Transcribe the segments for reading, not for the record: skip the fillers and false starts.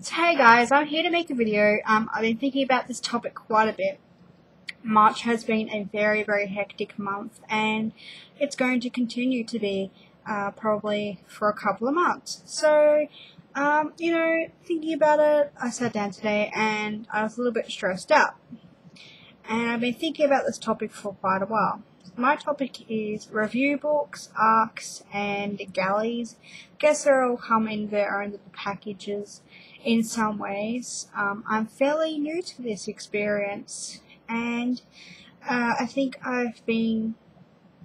So hey guys, I'm here to make a video. I've been thinking about this topic quite a bit. March has been a very hectic month, and it's going to continue to be probably for a couple of months. So, thinking about it, I sat down today and I was a little bit stressed out. And I've been thinking about this topic for quite a while. My topic is review books, arcs, and galleys. I guess they're all come in their own little packages in some ways. I'm fairly new to this experience, and I think I've been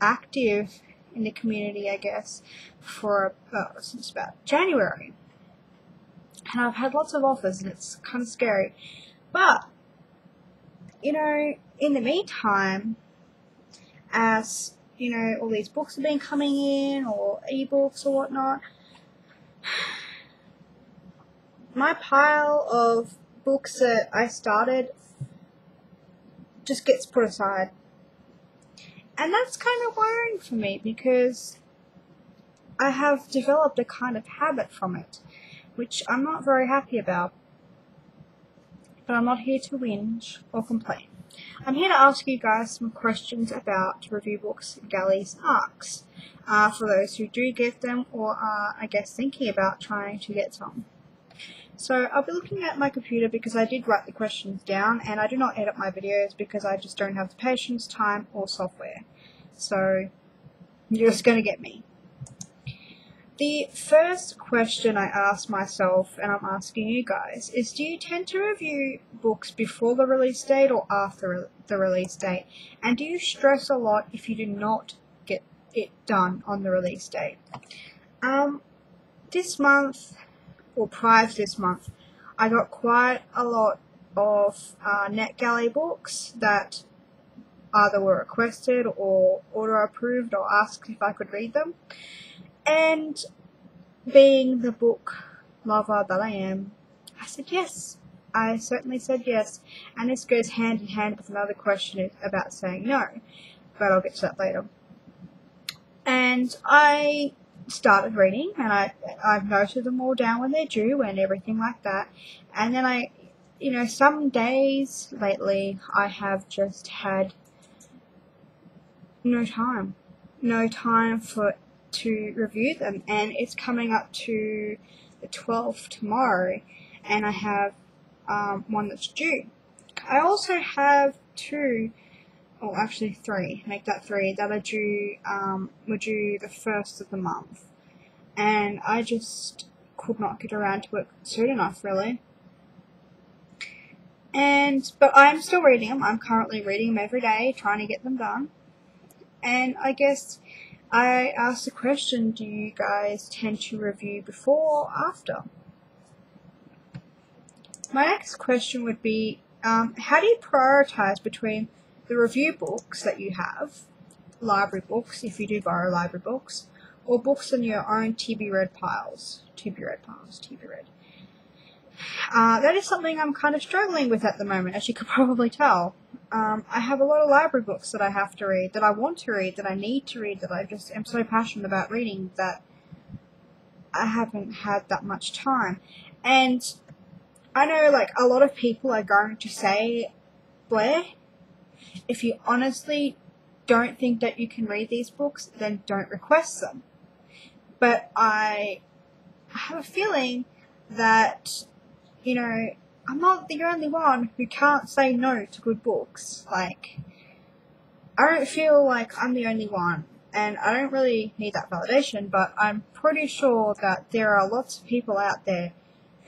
active in the community, I guess, for since about January. And I've had lots of offers, and it's kind of scary. But, in the meantime, as all these books have been coming in, or ebooks or whatnot, my pile of books that I started just gets put aside. And that's kind of worrying for me, because I have developed a kind of habit from it, which I'm not very happy about. But I'm not here to whinge or complain. I'm here to ask you guys some questions about review books, galleys, arcs, for those who do get them or are, I guess, thinking about trying to get some. So I'll be looking at my computer because I did write the questions down, and I do not edit my videos because I just don't have the patience, time, or software. So you're just going to get me. The first question I asked myself, and I'm asking you guys, is do you tend to review books before the release date or after the release date? And do you stress a lot if you do not get it done on the release date? This month, or prior to this month, I got quite a lot of Net-Galley books that either were requested or auto-approved or asked if I could read them. And being the book lover that I am, I said yes. I certainly said yes. And this goes hand in hand with another question about saying no, but I'll get to that later. And I started reading, and I've noted them all down when they're due and everything like that. And then some days lately I have just had no time to review them, and it's coming up to the 12th tomorrow, and I have one that's due. I also have three, make that three, that are due, were due the 1st of the month, and I just could not get around to it soon enough, really. But I'm still reading them. I'm currently reading them every day, trying to get them done. And I guess I asked the question, do you guys tend to review before or after? My next question would be, how do you prioritize between the review books that you have, library books, if you do borrow library books, or books in your own to-be-read piles? That is something I'm kind of struggling with at the moment, as you could probably tell. I have a lot of library books that I have to read, that I want to read, that I need to read, that I just am so passionate about reading that I haven't had that much time. And I know, a lot of people are going to say, Blair, if you honestly don't think that you can read these books, then don't request them. But I have a feeling that, I'm not the only one who can't say no to good books. I don't feel like I'm the only one, and I don't really need that validation, but I'm pretty sure that there are lots of people out there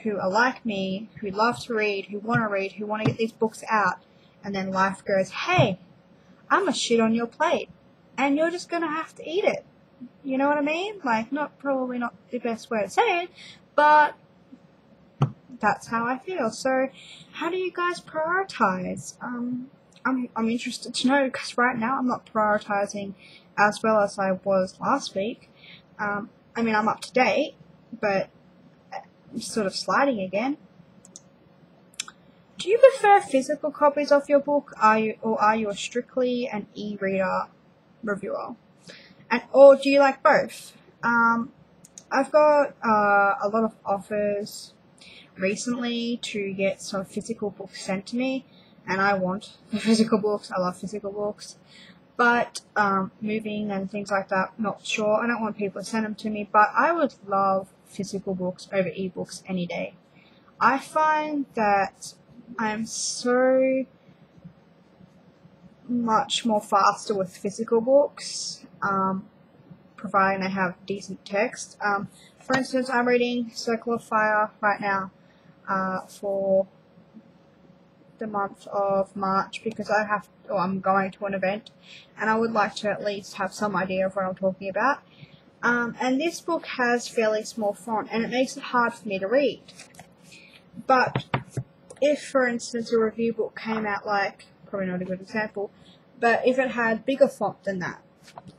who are like me, who love to read, who want to get these books out, and then life goes, hey, I'm a shit on your plate, and you're just gonna have to eat it. You know what I mean? Probably not the best way to say it, but that's how I feel. So, how do you guys prioritize? I'm interested to know, because right now I'm not prioritizing as well as I was last week. I'm up to date, but I'm sort of sliding again. Do you prefer physical copies of your book, or are you strictly an e-reader reviewer? Or do you like both? I've got a lot of offers recently to get some physical books sent to me, and I want the physical books. I love physical books. But moving and things like that, not sure. I don't want people to send them to me, but I would love physical books over ebooks any day. I find that I'm so much more faster with physical books, providing they have decent text. For instance, I'm reading Circle of Fire right now for the month of March because I'm going to an event and I would like to at least have some idea of what I'm talking about. And this book has fairly small font and it makes it hard for me to read. But if, for instance, a review book came out like, probably not a good example, but if it had bigger font than that,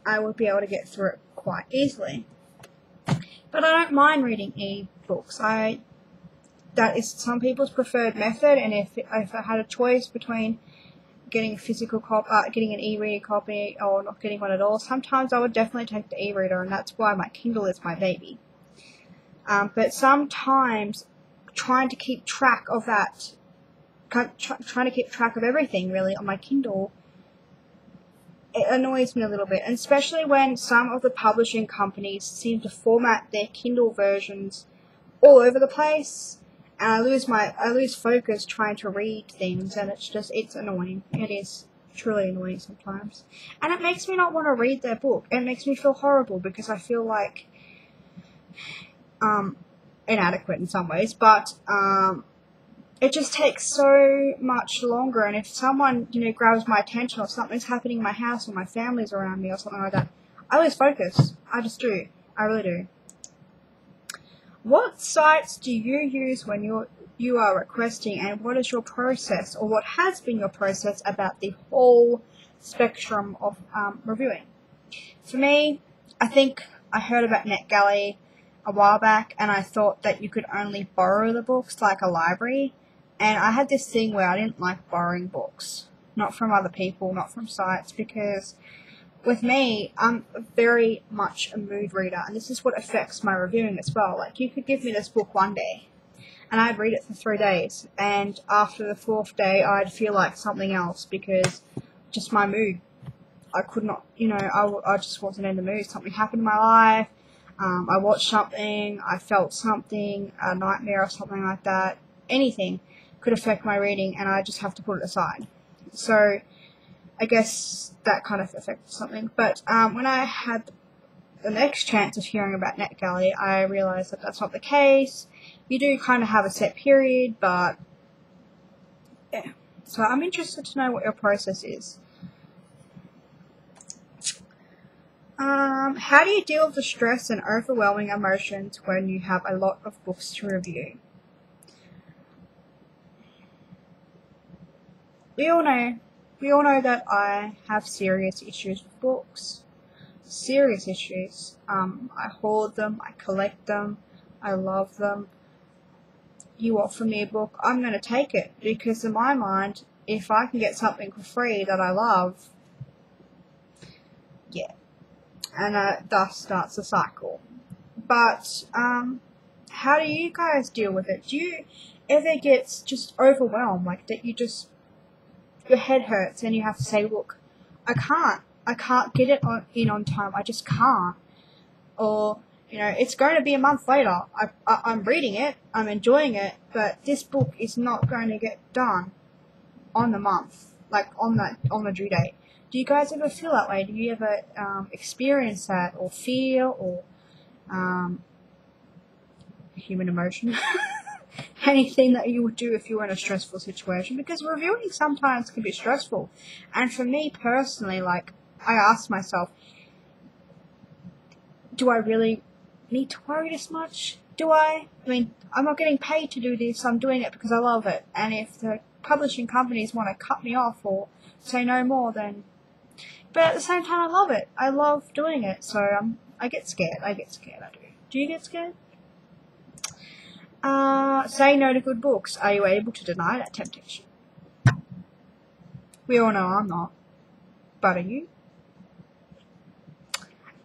I would be able to get through it quite easily. But I don't mind reading e-books. That is some people's preferred method, and if I had a choice between getting a physical copy, getting an e-reader copy, or not getting one at all, sometimes I would definitely take the e-reader, and that's why my Kindle is my baby. But sometimes trying to keep track of that, trying to keep track of everything really on my Kindle, it annoys me a little bit, and especially when some of the publishing companies seem to format their Kindle versions all over the place. And I lose focus trying to read things, and it's annoying. It is truly annoying sometimes. And it makes me not want to read their book. It makes me feel horrible because I feel like, inadequate in some ways, but, it just takes so much longer, and if someone, grabs my attention or something's happening in my house or my family's around me or something like that, I lose focus. I just do. I really do. What sites do you use when you are requesting, and what is your process, or what has been your process about the whole spectrum of reviewing? For me, I think I heard about Net-Galley a while back, and I thought that you could only borrow the books like a library, and I had this thing where I didn't like borrowing books, not from other people, not from sites, because with me, I'm very much a mood reader, and this is what affects my reviewing as well. Like, you could give me this book one day, and I'd read it for 3 days, and after the 4th day, I'd feel like something else, because just my mood. I could not, I just wasn't in the mood. Something happened in my life, I watched something, I felt something, a nightmare or something like that. Anything could affect my reading, and I just have to put it aside. So I guess that kind of affected something. But when I had the next chance of hearing about Net-Galley, I realised that that's not the case. You do kind of have a set period, but yeah. So I'm interested to know what your process is. How do you deal with the stress and overwhelming emotions when you have a lot of books to review? We all know that I have serious issues with books. Serious issues. I hoard them, I collect them, I love them. You offer me a book, I'm going to take it, because in my mind, if I can get something for free that I love, yeah. And thus starts the cycle. But how do you guys deal with it? Do you ever get just overwhelmed, like that your head hurts and you have to say, look, I can't get it in on time, I just can't. Or, it's going to be a month later, I'm reading it, I'm enjoying it, but this book is not going to get done on the month, like on the due date. Do you guys ever feel that way? Do you ever experience that, or fear, or human emotion? Anything that you would do if you were in a stressful situation? Because reviewing sometimes can be stressful. And for me personally, like, I ask myself, do I really need to worry this much? I mean, I'm not getting paid to do this, I'm doing it because I love it. And if the publishing companies want to cut me off or say no more, then... But at the same time, I love it. I love doing it, so I get scared. I do. Do you get scared? Say no to good books. Are you able to deny that temptation? We all know I'm not. But are you?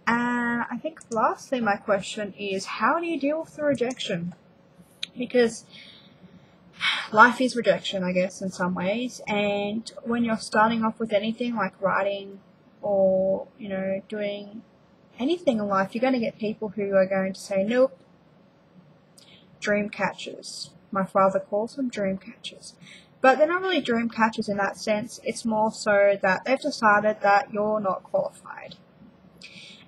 And I think lastly, my question is, how do you deal with the rejection? because life is rejection, I guess, in some ways. And when you're starting off with anything like writing or, you know, doing anything in life, you're going to get people who are going to say, nope, dream catchers. My father calls them dream catchers. But they're not really dream catchers in that sense. It's more so that they've decided that you're not qualified.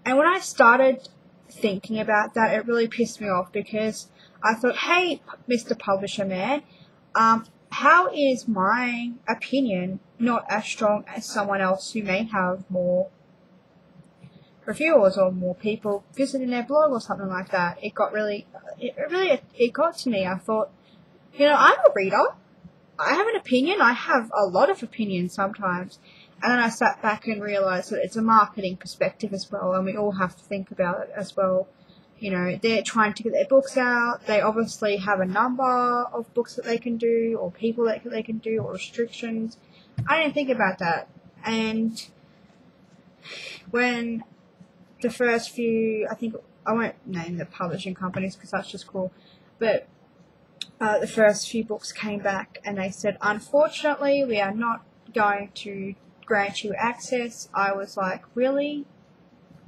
And when I started thinking about that, it really pissed me off, because I thought, hey, Mr. Publisher Man, how is my opinion not as strong as someone else who may have more reviewers or more people visiting their blog or something like that? It got to me. I thought, you know, I'm a reader. I have an opinion. I have a lot of opinions sometimes. And then I sat back and realized that it's a marketing perspective as well, and we all have to think about it as well. You know, they're trying to get their books out. They obviously have a number of books that they can do, or people that they can do, or restrictions. I didn't think about that. And when the first few, I think, I won't name the publishing companies because that's just cool, but the first few books came back and they said, unfortunately, we are not going to grant you access. I was like, really?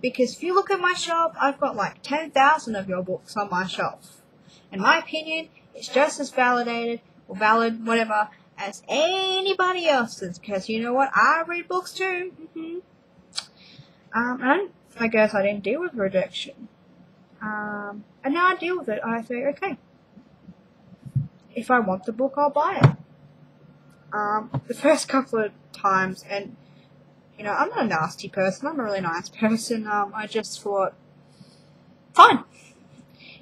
Because if you look at my shelf, I've got like 10,000 of your books on my shelf. In my opinion, it's just as validated or valid, whatever, as anybody else's. Because you know what? I read books too. And I guess I didn't deal with rejection. And now I deal with it. I say, okay, if I want the book, I'll buy it. The first couple of times, and you know, I'm not a nasty person, I'm a really nice person, I just thought, fine,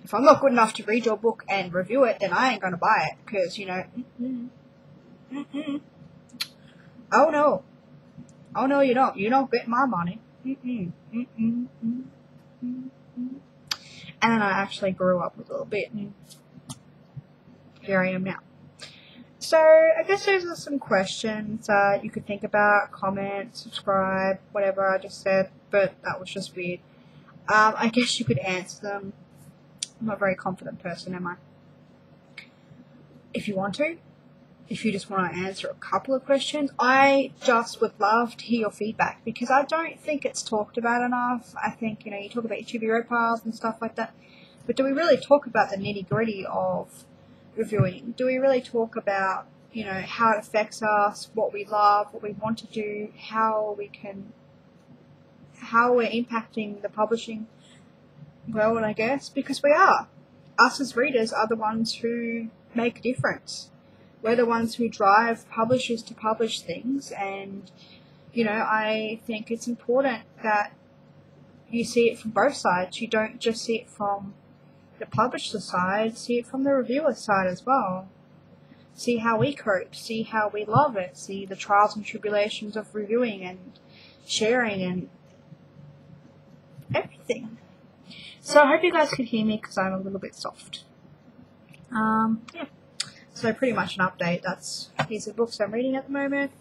if I'm not good enough to read your book and review it, then I ain't gonna buy it, because, you know, oh no, you don't get my money, and then I actually grew up a little bit, and here I am now. So, I guess those are some questions you could think about, comment, subscribe, whatever I just said, but that was just weird. I guess you could answer them. I'm not a very confident person, am I? If you want to. If you just want to answer a couple of questions, I just would love to hear your feedback, because I don't think it's talked about enough. I think, you know, you talk about your red piles and stuff like that, but do we really talk about the nitty-gritty of reviewing? Do we really talk about, you know, how it affects us, what we love, what we want to do, how we're impacting the publishing world, I guess? Because we are. Us as readers are the ones who make a difference. We're the ones who drive publishers to publish things, and, you know, I think it's important that you see it from both sides. You don't just see it from the publisher side, see it from the reviewer side as well. See how we cope, see how we love it, see the trials and tribulations of reviewing and sharing and everything. So I hope you guys could hear me, because I'm a little bit soft. Yeah. So pretty much an update. These are books I'm reading at the moment.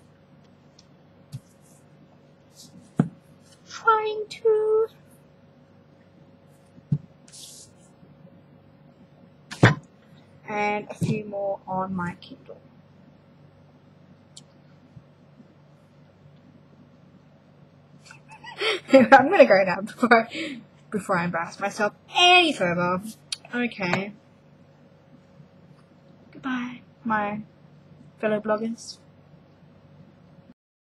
Trying to and a few more on my Kindle. I'm gonna go now before I embarrass myself any further. Okay. Goodbye, my fellow bloggers.